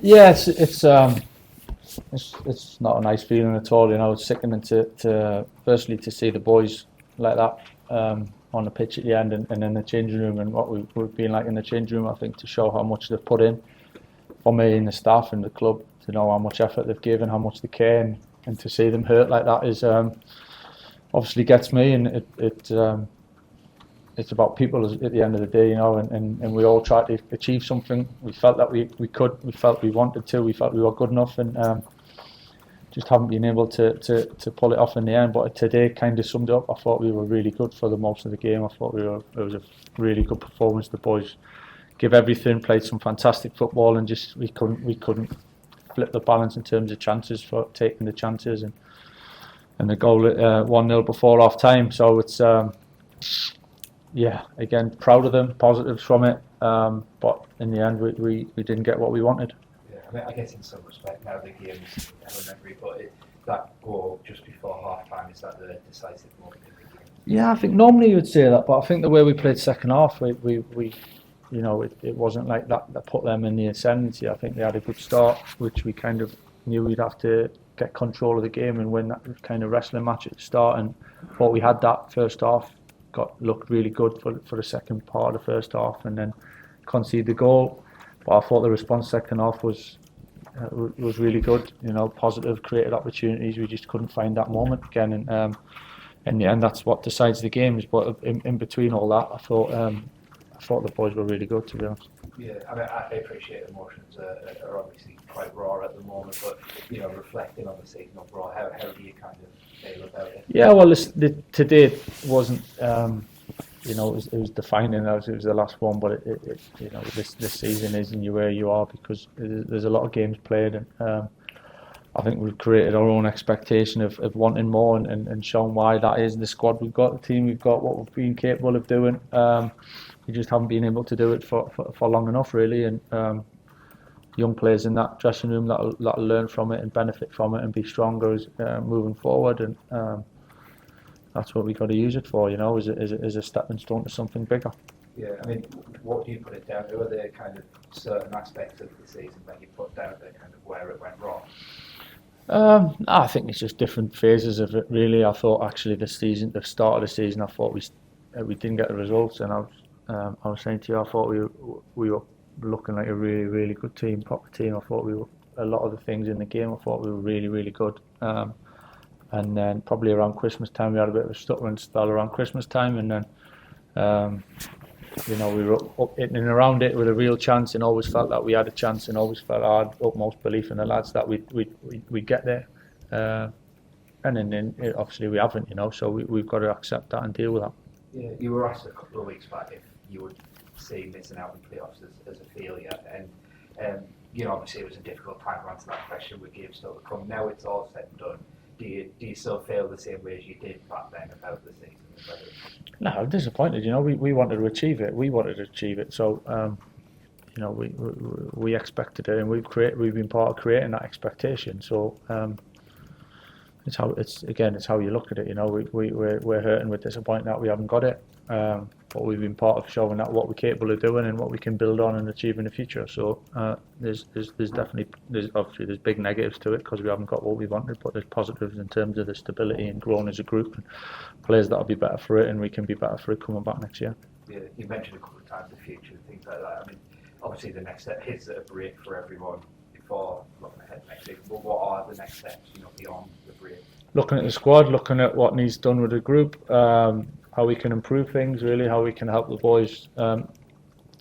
Yeah, it's not a nice feeling at all. It's sickening to firstly to see the boys like that on the pitch at the end and in the changing room, and what we've been like in the changing room. I think to show how much they've put in for me and the staff and the club, to know how much effort they've given, how much they care, and to see them hurt like that is obviously gets me, and it's about people at the end of the day, and we all tried to achieve something. We felt that we could, we felt we wanted to, we felt we were good enough, and just haven't been able to pull it off in the end. But today kind of summed it up. I thought we were really good for the most of the game. I thought it was a really good performance. The boys give everything, played some fantastic football, and just we couldn't flip the balance in terms of chances, for taking the chances, and the goal at 1-0 before half time. So it's again, proud of them, positives from it, but in the end we didn't get what we wanted. Yeah, I mean, I guess in some respect now the game's elementary, but that goal just before half time, is that the decisive moment in the game? Yeah, I think normally you would say that, but I think the way we played second half, we it wasn't like that put them in the ascendancy. I think they had a good start, which we kind of knew we'd have to get control of the game and win that kind of wrestling match at the start, and thought we had that first half. Looked really good for the second part of the first half, and then conceded the goal. But I thought the response second half was really good. Positive, created opportunities. We just couldn't find that moment again, and in the end, that's what decides the games. But in between all that, I thought the boys were really good, to be honest. Yeah, I mean, I appreciate emotions are obviously quite raw at the moment, but reflecting on the season overall, how do you kind of feel about it? Yeah, well, today wasn't, it was defining. It was the last one, but this season isn't where you are, because there's a lot of games played, and I think we've created our own expectation of wanting more, and shown why that is the squad we've got, the team we've got, what we've been capable of doing. We just haven't been able to do it for long enough, really, and young players in that dressing room that'll learn from it and benefit from it and be stronger moving forward, and that's what we got to use it for, as a stepping stone to something bigger. Yeah, I mean, what do you put it down to? Are there kind of certain aspects of the season that you put down to kind of where it went wrong? I think it's just different phases of it, really. I thought actually the start of the season, I thought we didn't get the results, and I was saying to you, I thought we were looking like a really, really good team, proper team. I thought a lot of the things in the game, I thought we were really, really good. And then probably around Christmas time, we had a bit of a stuttering spell around Christmas time, and then we were up in and around it with a real chance, and always felt that we had a chance, and always felt I had utmost belief in the lads that we'd get there. And then obviously we haven't, so we've got to accept that and deal with that. Yeah, you were asked a couple of weeks back if you would see missing out on playoffs as a failure, and obviously it was a difficult time to answer that question with games still to come. Now it's all said and done. Do you still feel the same way as you did back then about the season? No, I'm disappointed. We wanted to achieve it. We wanted to achieve it. So, we expected it, and we've been part of creating that expectation. So, it's how you look at it. We're hurting, we're disappointed that we haven't got it. But we've been part of showing that what we're capable of doing and what we can build on and achieve in the future. So there's obviously big negatives to it because we haven't got what we wanted, but there's positives in terms of the stability and growing as a group, and players that'll be better for it, and we can be better for it coming back next year. Yeah, you mentioned a couple of times the future and things like that. I mean, obviously the next step is a break for everyone before looking ahead next week. But what are the next steps, beyond the break? Looking at the squad, looking at what needs done with the group. How we can improve things, really, how we can help the boys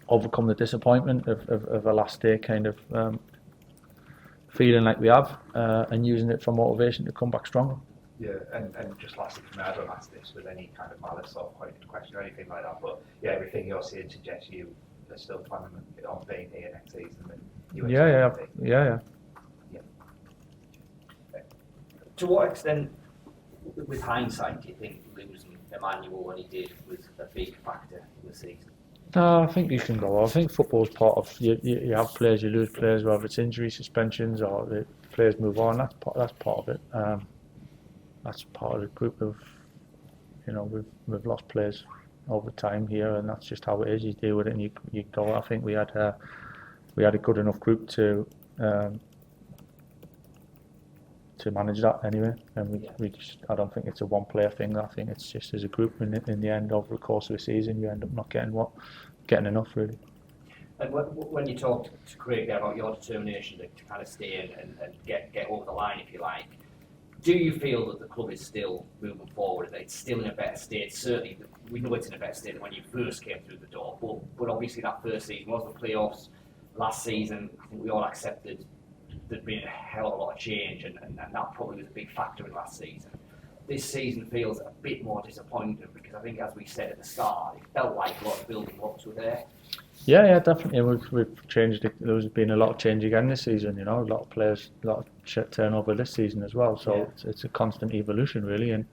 overcome the disappointment of a last day kind of feeling like we have, and using it for motivation to come back stronger. Yeah, and just lastly from me, I don't ask this with any kind of malice or pointed question or anything like that, but everything you're saying suggests you are still planning on being here next season. And Yeah. To what extent, with hindsight, do you think losing Emmanuel when he did was a big factor in the season? No, I think you can go. I think football's part of you have players, you lose players, whether it's injury, suspensions, or the players move on. That's part of it. That's part of the group of, we've lost players over time here, and that's just how it is. You deal with it and you go. I think we had a good enough group to to manage that anyway. And we just, I don't think it's a one player thing. I think it's just as a group. In the end, over the course of a season, you end up not getting enough really. And when you talked to Craig there about your determination to kind of stay and get over the line, if you like, do you feel that the club is still moving forward, that it's still in a better state? Certainly, we know it's in a better state than when you first came through the door, but obviously that first season was the playoffs. Last season, I think we all accepted there'd been a hell of a lot of change, and that probably was a big factor in last season. This season feels a bit more disappointing because I think, as we said at the start, it felt like a lot of building blocks were there. Yeah, definitely. We've changed it. There's been a lot of change again this season. A lot of players, a lot of turnover this season as well. So it's a constant evolution, really. And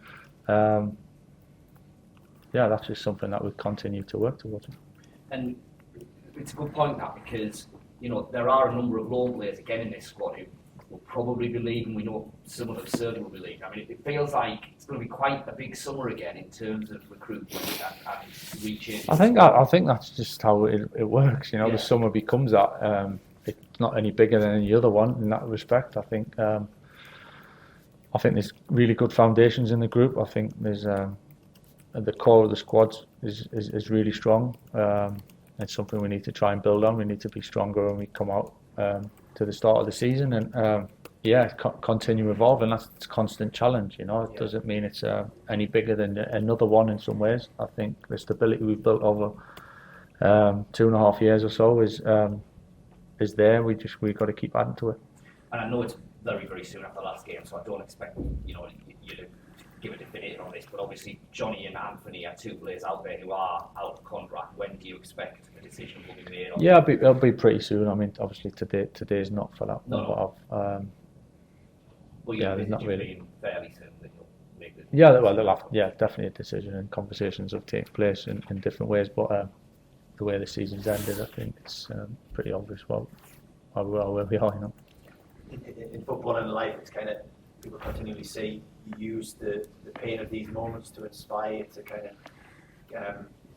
that's just something that we continue to work towards. And it's a good point, that, because there are a number of loan players again in this squad who will probably be leaving. We know some of them certainly will be leaving. I mean, it feels like it's going to be quite a big summer again in terms of recruitment and rechanging. I think that's just how it works. The summer becomes that. It's not any bigger than any other one in that respect. I think there's really good foundations in the group. I think there's the core of the squad is really strong. It's something we need to try and build on. We need to be stronger when we come out to the start of the season, and continue evolving. That's a constant challenge. It doesn't mean it's any bigger than another one in some ways. I think the stability we've built over 2.5 years or so is there. We've got to keep adding to it. And I know it's very, very soon after the last game, so I don't expect you to give a definitive on this, but obviously Johnny and Anthony are two players out there who are out of contract. When do you expect a decision will be made on? Yeah, it'll be pretty soon. I mean, obviously today's not for that. No. There's not really. Fairly soon that you'll make the Yeah, well, they'll have, definitely a decision, and conversations will take place in different ways. But the way the season's ended, I think it's pretty obvious where we are. In football and life, it's kind of, people continually say you use the pain of these moments to inspire, to kind of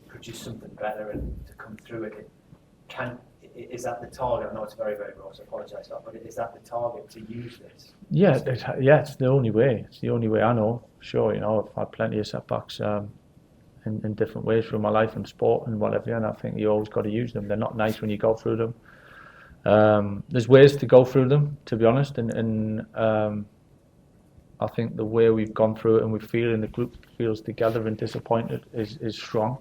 produce something better and to come through it. Is that the target? I know it's very, very gross, I apologise for that, but is that the target, to use this? Yeah, it's the only way. It's the only way I know. Sure, I've had plenty of setbacks in different ways through my life and sport and whatever, and I think you always got to use them. They're not nice when you go through them. There's ways to go through them, to be honest, and I think the way we've gone through it and we feel in the group feels together and disappointed is strong.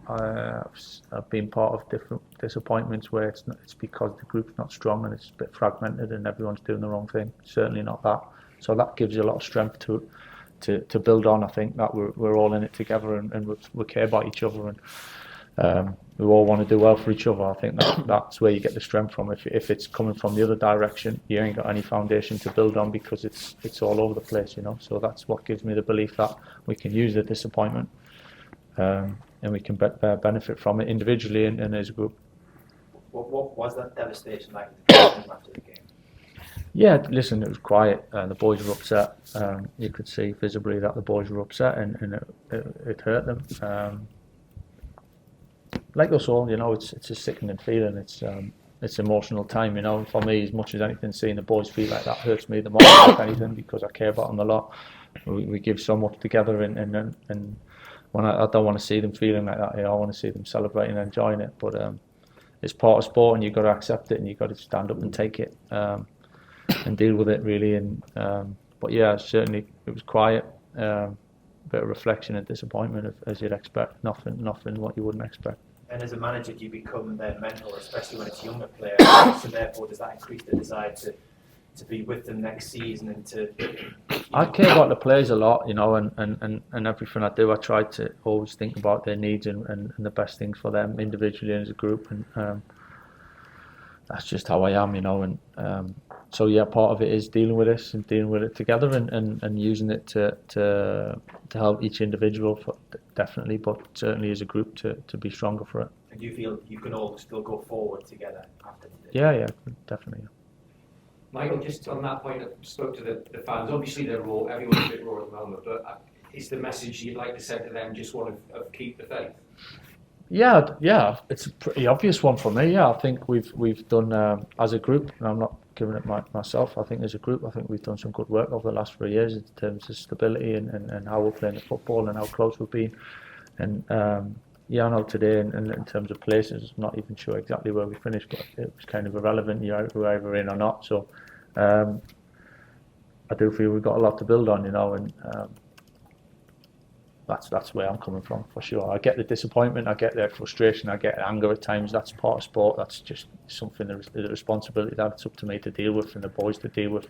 I've been part of different disappointments where it's because the group's not strong and it's a bit fragmented and everyone's doing the wrong thing. Certainly not that. So that gives you a lot of strength to build on. I think that we're all in it together and we care about each other, and we all want to do well for each other. I think that's where you get the strength from. If it's coming from the other direction, you ain't got any foundation to build on because it's all over the place, So that's what gives me the belief that we can use the disappointment and we can benefit from it individually and as a group. What was that devastation like after the game? Yeah, listen, it was quiet. The boys were upset. You could see visibly that the boys were upset, and it hurt them. Like us all, it's a sickening feeling. It's emotional time, For me, as much as anything, seeing the boys feel like that hurts me the most, if anything, because I care about them a lot. We give so much together, and when I don't want to see them feeling like that, I want to see them celebrating and enjoying it. But it's part of sport, and you've got to accept it, and you've got to stand up and take it and deal with it, really. And but yeah, certainly it was quiet. Bit of reflection and disappointment, as you'd expect. Nothing what you wouldn't expect. And as a manager, do you become their mentor, especially when it's younger players? So therefore, does that increase the desire to be with them next season and to? I care about the players a lot, and everything I do, I try to always think about their needs and the best things for them individually and as a group, and that's just how I am, and so yeah, part of it is dealing with this and dealing with it together and using it to help each individual, definitely, but certainly as a group to be stronger for it. And do you feel you can all still go forward together after today? Yeah, definitely. Michael, just on that point, I spoke to the fans. Obviously, they're raw. Everyone's a bit raw at the moment, but is the message you'd like to send to them just one of keep the faith? Yeah, it's a pretty obvious one for me. Yeah, I think we've done as a group, and I'm not giving it myself. I think as a group, I think we've done some good work over the last 3 years in terms of stability and how we're playing the football and how close we've been. And yeah, I know today, and in terms of places, I'm not even sure exactly where we finished, but it was kind of irrelevant. You're either in or not. So I do feel we've got a lot to build on, and that's where I'm coming from for sure. I get the disappointment, I get the frustration, I get anger at times. That's part of sport. That's just something, the responsibility that's up to me to deal with and the boys to deal with.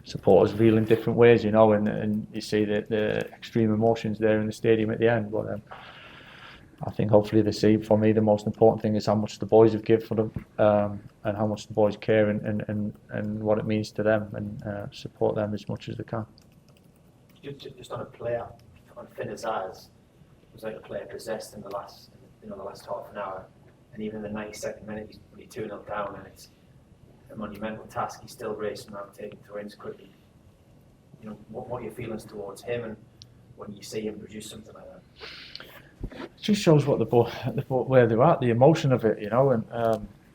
Supporters feel in different ways, and you see the extreme emotions there in the stadium at the end. But I think hopefully they see, for me, the most important thing is how much the boys have given for them, and how much the boys care and what it means to them, and support them as much as they can. Just on a player, on Finn's eyes, it was like a player possessed in the last half an hour, and even in the 92nd minute, he's only 2-0 down, and it's a monumental task. He's still racing around, taking throw-ins quickly. What are your feelings towards him, and when you see him produce something like that? It just shows what where they're at, the emotion of it,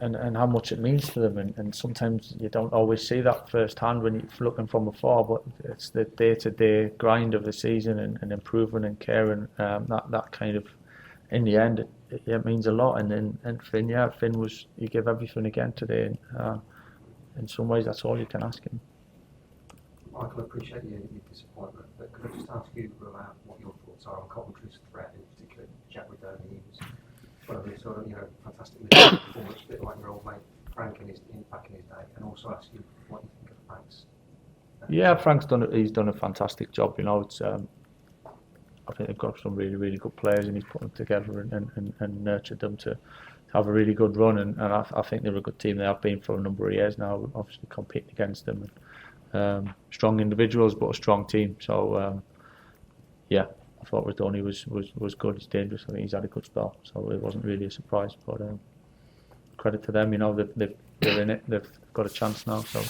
and how much it means to them. And sometimes you don't always see that firsthand when you're looking from afar, but it's the day-to-day grind of the season and improving and caring. That kind of, in the end, it means a lot. And Finn he gave everything again today. And in some ways, that's all you can ask him. Michael, I appreciate your disappointment, but could I just ask you about what your thoughts are on Coventry's threat, in particular Jack Redoni? He was one of the sort of fantastic performance, a bit like your old mate Frank back in his day, and also ask you what you think of Frank's. Yeah, Frank's done a fantastic job. It's I think they've got some really, really good players, and he's put them together and nurtured them to have a really good run. And I think they're a good team. They have been for a number of years now, obviously competing against them. Strong individuals, but a strong team. So yeah, I thought Redoni was good. He's dangerous. I think he's had a good spell, so it wasn't really a surprise. But credit to them. They're in it. They've got a chance now. So